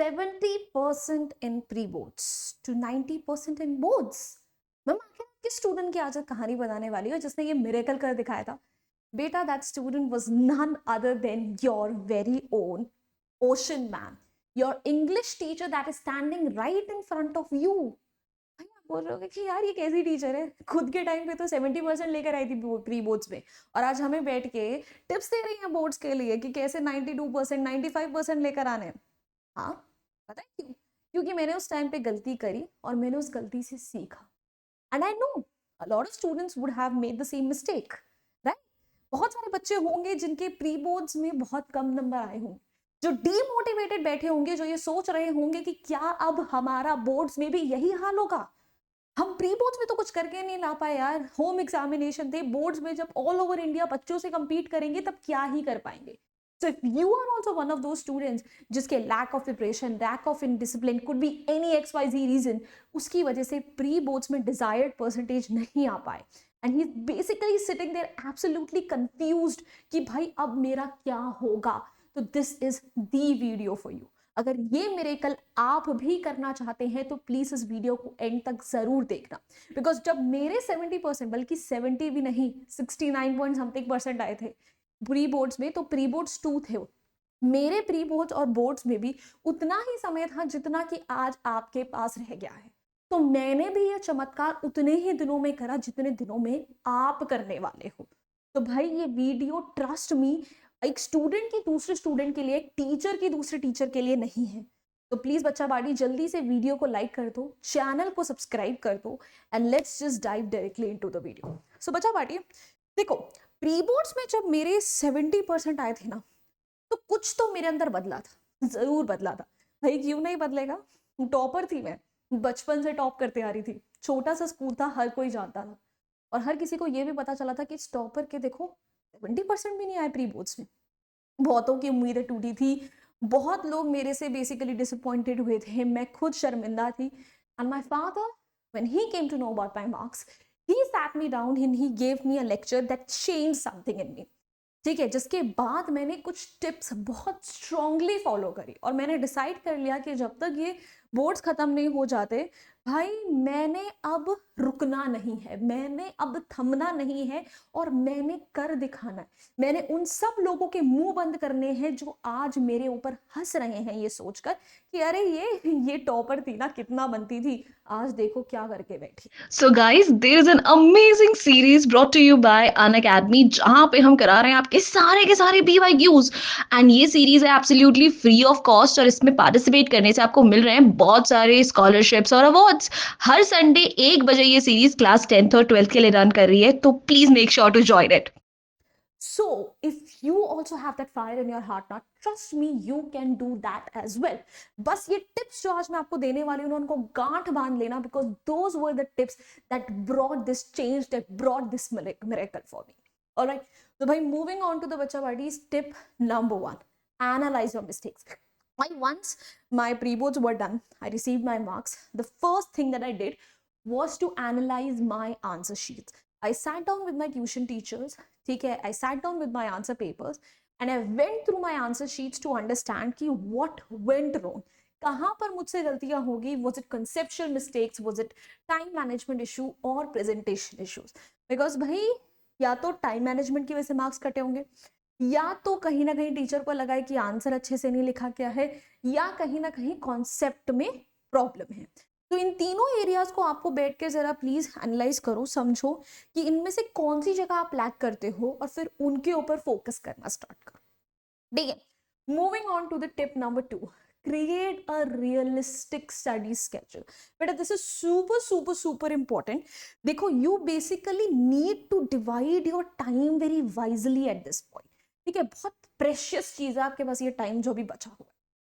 70% in pre-boards to 90% in boards. Ma'am आखिर किस student की आज एक कहानी बताने वाली हो जिसने ये मिरेकल कर दिखाया था? बेटा, that student was none other than your very own ocean ma'am, your English teacher that is standing right in front of you. भाई आप बोल रहे हो कि यार ये कैसी टीचर है, खुद के टाइम पे तो 70% लेकर आई थी प्री बोर्ड्स में, और आज हमें बैठ के टिप्स दे रही हैं बोर्ड्स के लिए कि कैसे 92% 95% लेकर आने हैं. हाँ, पता है क्यों? क्योंकि मैंने उस टाइम पे गलती करी और मैंने उस गलती से सीखा. And I know a lot of students would have made the same mistake, right? बहुत सारे बच्चे होंगे जिनके प्री बोर्ड्स में बहुत कम नंबर आए होंगे, जो डीमोटिवेटेड बैठे होंगे, जो ये सोच रहे होंगे कि क्या अब हमारा बोर्ड्स में भी यही हाल होगा. हम प्री बोर्ड्स में तो कुछ करके नहीं ला पाए यार, होम एग्जामिनेशन थे. बोर्ड्स में जब ऑल ओवर इंडिया बच्चों से compete करेंगे तब क्या ही कर पाएंगे. So if you are also one of those students जिसके lack of preparation, lack of indiscipline, could be any XYZ reason, उसकी वजह से प्री बोर्ड्स में desired percentage नहीं आ पाए, and he's basically sitting there absolutely confused कि भाई अब मेरा क्या होगा. तो this is the video for you. अगर ये मिरेकल आप भी करना चाहते हैं तो प्लीज इस वीडियो को एंड तक जरूर देखना, बिकॉज जब मेरे 70% बल्कि 70 भी नहीं 69 पॉइंट समथिंग परसेंट आए थे प्री बोर्ड्स में, तो प्री बोर्ड्स 2 थे वो. मेरे प्री बोर्ड्स और बोर्ड्स में भी उतना ही समय था जितना कि आज आपके पास रह गया है. तो मैंने भी ये चमत्कार उतने ही दिनों में करा जितने दिनों में आप करने वाले हो. तो भाई ये वीडियो ट्रस्ट मी एक स्टूडेंट की दूसरे स्टूडेंट के लिए, एक टीचर की दूसरे टीचर के लिए नहीं है. तो प्लीज बच्चा बाड़ी जल्दी से वीडियो को लाइक कर दो, चैनल को सब्सक्राइब कर दो, and let's just dive directly into the video. So बच्चा बाड़ी देखो, प्री बोर्ड्स में जब मेरे 70% आए थे ना, तो कुछ तो मेरे अंदर बदला था, जरूर बदला था. भाई क्यों नहीं बदलेगा, टॉपर थी मैं, बचपन से टॉप करते आ रही थी. छोटा सा स्कूल था, हर कोई जानता था, और हर किसी को ये भी पता चला था कि इस टॉपर के देखो 70% भी नहीं आए प्री बोर्ड्स में. बहुतों की उम्मीदें टूटी थी, बहुत लोग मेरे से बेसिकली डिसअपॉइंटेड हुए थे, मैं खुद शर्मिंदा थी. And my father, when he came to know about my marks, he sat me down and he gave me a lecture that change something in me. ठीक है, जिसके बाद मैंने कुछ टिप्स बहुत स्ट्रांगली फॉलो करी, और मैंने डिसाइड कर लिया कि जब तक ये बोर्ड्स खत्म नहीं हो जाते, भाई मैंने अब रुकना नहीं है, मैंने अब थमना नहीं है, और मैंने कर दिखाना है. मैंने उन सब लोगों के मुंह बंद करने हैं जो आज मेरे ऊपर हंस रहे हैं ये सोचकर कि अरे ये टॉपर थी ना, कितना बनती थी, आज देखो क्या करके बैठी. So guys, there is an amazing series brought to you by Unacademy जहाँ पे हम करा रहे हैं आपके सारे BYQs एंड ये सीरीज है एब्सोल्युटली फ्री ऑफ कॉस्ट और इसमें पार्टिसिपेट करने से आपको मिल रहे हैं बहुत सारे स्कॉलरशिप्स और अवार्ड्स. हर संडे 1 बजे ये सीरीज क्लास 10th और 12th के लिए रन कर रही है, तो please make sure to join it. So, if you also have that fire in your heart now, trust me, you can do that as well. बस ये tips जो आज मैं आपको देने वाली हूँ उनको गांठ बांध लेना, because those were the tips that brought this change, that brought this miracle for me. Alright, so by moving on to the Bacha Buddies, tip number 1, analyze your mistakes. Once my pre-boards were done, I received my marks. The first thing that I did was to analyze my answer sheets. I sat down with my tuition teachers, okay, I sat down with my answer papers, and I went through my answer sheets to understand कि what went wrong. कहाँ पर मुझसे गलतियां होगी, was it conceptual mistakes, was it time management issue or presentation issues. Because भाई या तो time management की वजह से मार्क्स कटे होंगे, या तो कहीं ना कहीं टीचर को लगा है कि आंसर अच्छे से नहीं लिखा गया है, या कहीं ना कहीं कॉन्सेप्ट में प्रॉब्लम है. तो इन तीनों एरियाज को आपको बैठ के जरा प्लीज एनालाइज करो, समझो कि इनमें से कौन सी जगह आप लैक करते हो और फिर उनके ऊपर फोकस करना स्टार्ट करो. ठीक है, moving on to the tip number 2, create a realistic study schedule. बेटा this is super super super important. देखो, you basically need to divide your time very wisely at this point. ठीक है, बहुत precious चीज है आपके पास ये टाइम जो भी बचा हुआ है.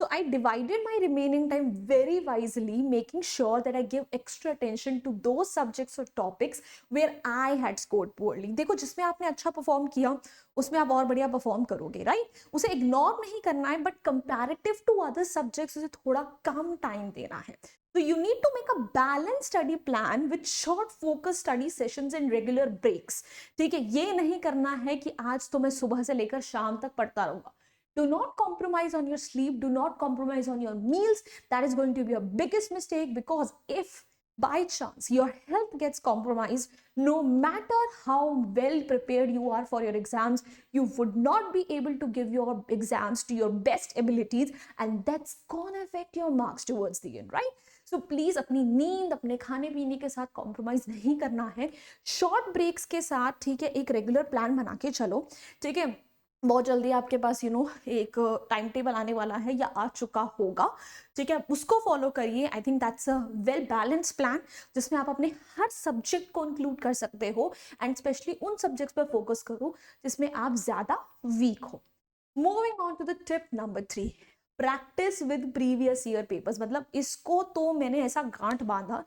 So I divided my remaining time very wisely, making sure that I give extra attention to those subjects or topics where I had scored poorly. देखो, जिसमें आपने अच्छा परफॉर्म किया उसमें आप और बढ़िया परफॉर्म करोगे, राइट? उसे इग्नोर नहीं करना है, but comparative to other subjects उसे थोड़ा कम टाइम देना है. So you need to make a balanced study plan with short focus study sessions and regular breaks. ठीक है, ये नहीं करना है कि आज तो मैं सुबह से लेकर शाम तक पढ़ता रहूंगा. Do not compromise on your sleep. Do not compromise on your meals. That is going to be your biggest mistake, because if by chance your health gets compromised, no matter how well prepared you are for your exams, you would not be able to give your exams to your best abilities, and that's gonna affect your marks towards the end, right? So please अपनी नींद, अपने खाने पीने के साथ compromise नहीं करना है. शॉर्ट ब्रेक्स के साथ, ठीक है, एक रेगुलर प्लान बना के चलो. ठीक है, बहुत जल्दी आपके पास एक टाइम टेबल आने वाला है या आ चुका होगा. ठीक है, उसको फॉलो करिए. I think that's a well balance plan, जिसमें आप अपने हर सब्जेक्ट को इंक्लूड कर सकते हो, एंड स्पेशली उन सब्जेक्ट्स पर फोकस करो जिसमें आप ज़्यादा वीक हो. Moving on to the tip number 3, practice with previous year papers. मतलब इसको तो मैंने ऐसा गांठ बांधा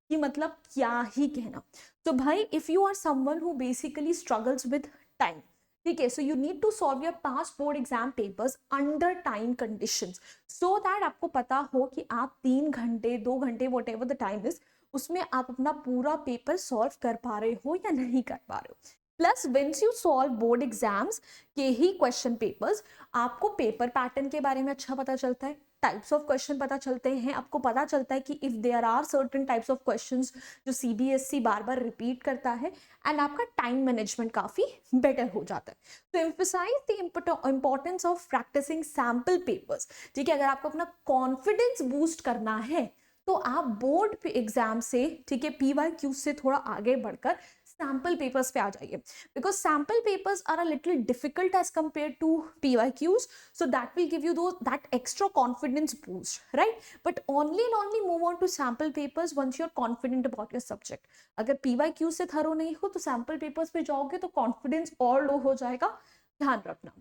कि मतलब क्या ही कहना. तो भाई, if you are someone who basically struggles with time, ठीक है, so you need to solve your past board exam papers under time conditions, so that आपको पता हो कि आप 3 घंटे 2 घंटे whatever the time is, उसमें आप अपना पूरा पेपर सॉल्व कर पा रहे हो या नहीं कर पा रहे हो. Plus whence you solve board exams के ही क्वेश्चन पेपर्स, आपको पेपर पैटर्न के बारे में अच्छा पता चलता है, टाइप्स ऑफ क्वेश्चन पता चलते हैं, आपको पता चलता है कि if there are certain types of questions जो सीबीएसई बार बार रिपीट करता है, एंड आपका टाइम मैनेजमेंट काफ़ी बेटर हो जाता है. तो emphasize the importance of practicing sample papers. ठीक है, अगर आपको अपना कॉन्फिडेंस बूस्ट करना है तो आप बोर्ड एग्जाम से, ठीक है, PYQ से थोड़ा आगे बढ़कर सैम्पल पेपर्स पे आ जाइए, because sample papers are a little difficult as compare to PYQs, so that will give you that extra confidence boost, right? But only move on to sample papers once you're confident about your subject. अगर PYQ से thorough नहीं हो तो sample papers पे जाओगे तो confidence और लो हो जाएगा. ध्यान रखना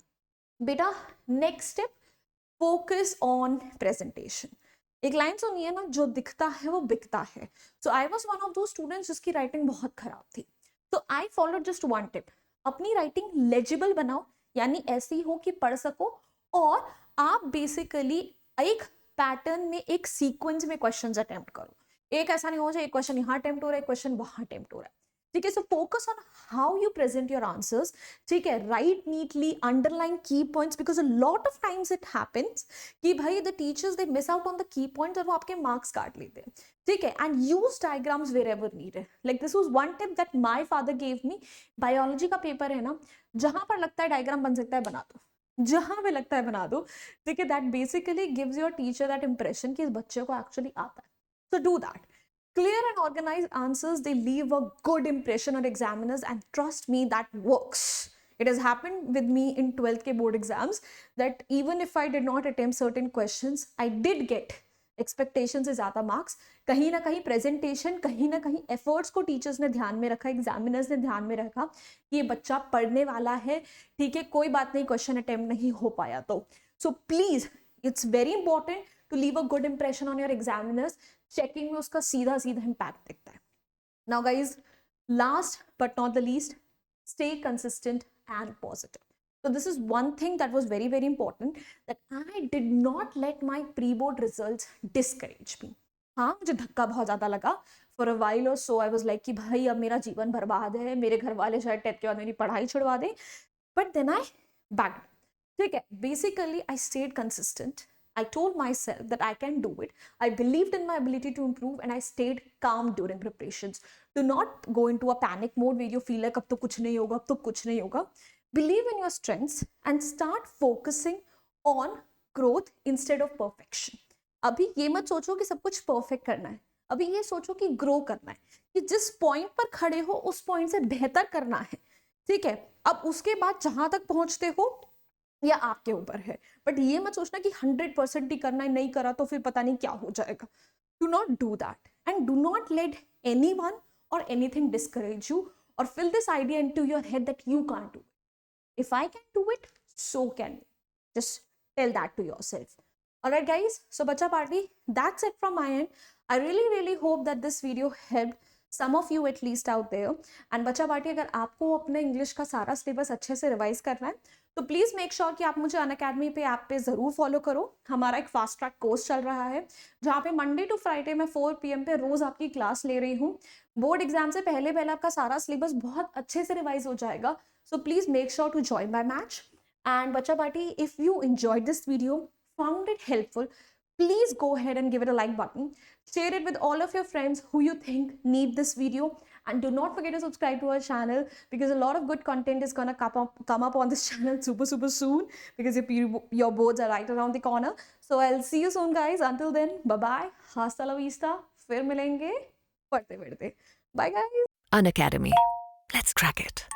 बेटा. Next step, focus on presentation. एक लाइन सुनिए ना, जो दिखता है वो बिकता है. सो आई वॉज वन ऑफ दो स्टूडेंट्स जिसकी राइटिंग बहुत खराब थी. तो I followed just one tip, अपनी राइटिंग लेजिबल बनाओ, यानी ऐसी हो कि पढ़ सको, और आप बेसिकली एक पैटर्न में, एक सीक्वेंस में क्वेश्चंस अटेम्प्ट करो. एक ऐसा नहीं हो जाए एक क्वेश्चन यहाँ अटेम्प्ट हो रहा है, एक क्वेश्चन वहां अटेम्प्ट हो रहा है. ठीक है, so focus on how you present your answers. ठीक है, write neatly, underline key points, because a lot of times it happens कि भाई the teachers they miss out on the key points और वो आपके मार्क्स काट लेते हैं. ठीक है, and use diagrams wherever needed. Like this was one tip that my father gave me. Biology का पेपर है ना, जहां पर लगता है डायग्राम बन सकता है बना दो, जहां पे लगता है बना दो. ठीक है, that basically gives your teacher that impression कि इस बच्चे को एक्चुअली आता है. So do that. Clear and organized answers, they leave a good impression on examiners, and trust me, that works. It has happened with me in 12th के board exams that even if I did not attempt certain questions, I did get expectations से ज़्यादा marks. कहीं ना कहीं presentation, कहीं ना कहीं efforts को teachers ने ध्यान में रखा, examiners ने ध्यान में रखा कि ये बच्चा पढ़ने वाला है. ठीक है, कोई बात नहीं, question attempt नहीं हो पाया तो. So please, it's very important to leave a good impression on your examiners. Checking में उसका सीधा सीधा इम्पैक्ट दिखता है. Now guys, last but not the least, stay consistent and positive. So this is one thing that was very very important, that I did not let my pre-board results discourage me. हाँ, मुझे धक्का बहुत ज़्यादा लगा. For a while or so I was like कि भाई अब मेरा जीवन बर्बाद है, मेरे घर वाले शायद 10th के बाद मेरी पढ़ाई छुड़वा दें. But then I backed. ठीक है, basically I stayed consistent. I told myself that I can do it. I believed in my ability to improve, and I stayed calm during preparations. Do not go into a panic mode where you feel like अब तो कुछ नहीं होगा, अब तो कुछ नहीं होगा. Believe in your strengths and start focusing on growth instead of perfection. अभी ये मत सोचो कि सब कुछ परफेक्ट करना है, अभी ये सोचो कि ग्रो करना है, कि जिस पॉइंट पर खड़े हो उस पॉइंट से बेहतर करना है. ठीक है, अब उसके बाद जहां तक पहुंचते हो या आपके ऊपर है, बट ये मत सोचना कि 100% ही करना है, नहीं करा तो फिर पता नहीं क्या हो जाएगा. Do not do that, and do not let anyone और एनीथिंग डिस्करेज यू और fill this idea into your head that you can't do it. If I can do it, so can you. Just tell that to yourself. Alright guys, so Bacha Party, that's it from my end. I really hope that this video helped some of you at least out there. And Bacha Party, अगर आपको अपने English का सारा syllabus अच्छे से revise करना है तो प्लीज़ मेक श्योर कि आप मुझे अनअकैडमी पे ऐप पे ज़रूर फॉलो करो. हमारा एक फास्ट ट्रैक कोर्स चल रहा है जहाँ पे मंडे टू फ्राइडे मैं 4 PM पे रोज़ आपकी क्लास ले रही हूँ. बोर्ड एग्जाम से पहले आपका सारा सिलेबस बहुत अच्छे से रिवाइज हो जाएगा. So please make sure to join my match. And Bacha Party, if you enjoyed this video, found it helpful, please go ahead and give it a like button. Share it with all of your friends who you think need this video. And do not forget to subscribe to our channel, because a lot of good content is gonna come up on this channel super soon, because your boards are right around the corner. So I'll see you soon, guys. Until then, bye bye. Hasta la vista. फिर मिलेंगे पढ़ते पढ़ते. Bye guys. Unacademy. Let's crack it.